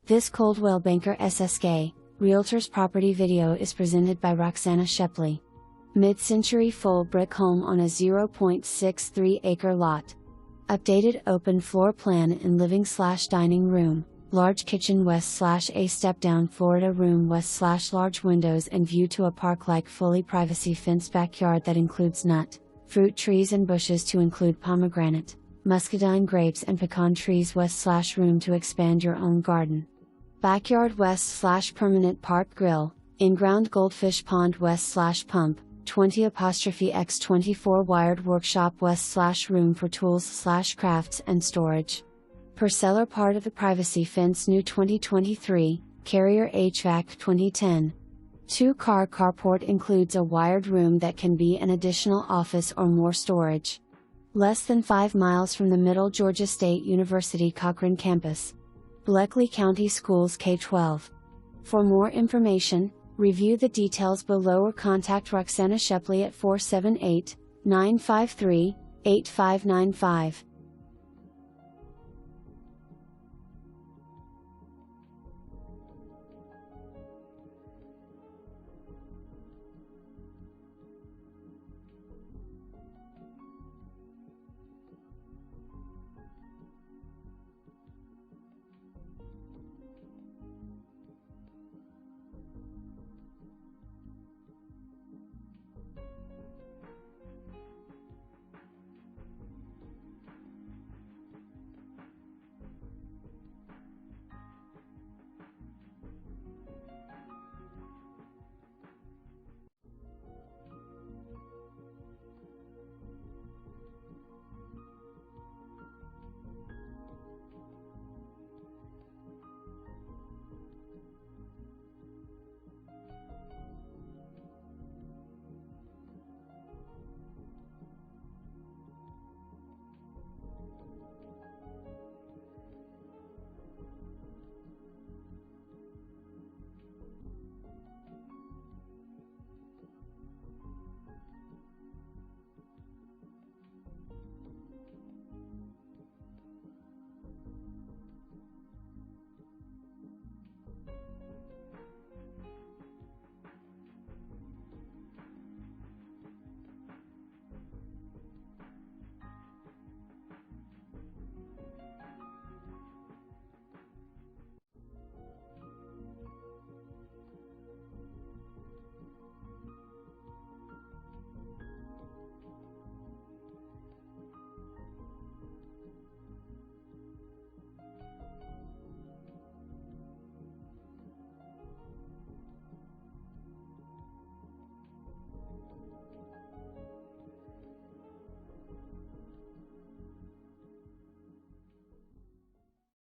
This Coldwell Banker SSK, Realtors property video is presented by Roxana Shepley. Mid-century full brick home on a 0.63 acre lot. Updated open floor plan and living/dining room, large kitchen west/a step-down Florida room west/large windows and view to a park-like fully privacy fenced backyard that includes nut, fruit trees and bushes to include pomegranate, muscadine grapes and pecan trees west/room to expand your own garden. Backyard west/permanent park grill, in-ground goldfish pond west/pump, 20*x24 wired workshop west/room for tools/crafts and storage. Per seller part of the privacy fence new 2023, carrier HVAC 2010. 2-car carport includes a wired room that can be an additional office or more storage. Less than 5 miles from the Middle Georgia State University Cochran campus. Bleckley County Schools K-12. For more information, review the details below or contact Roxana Shepley at 478-953-8595.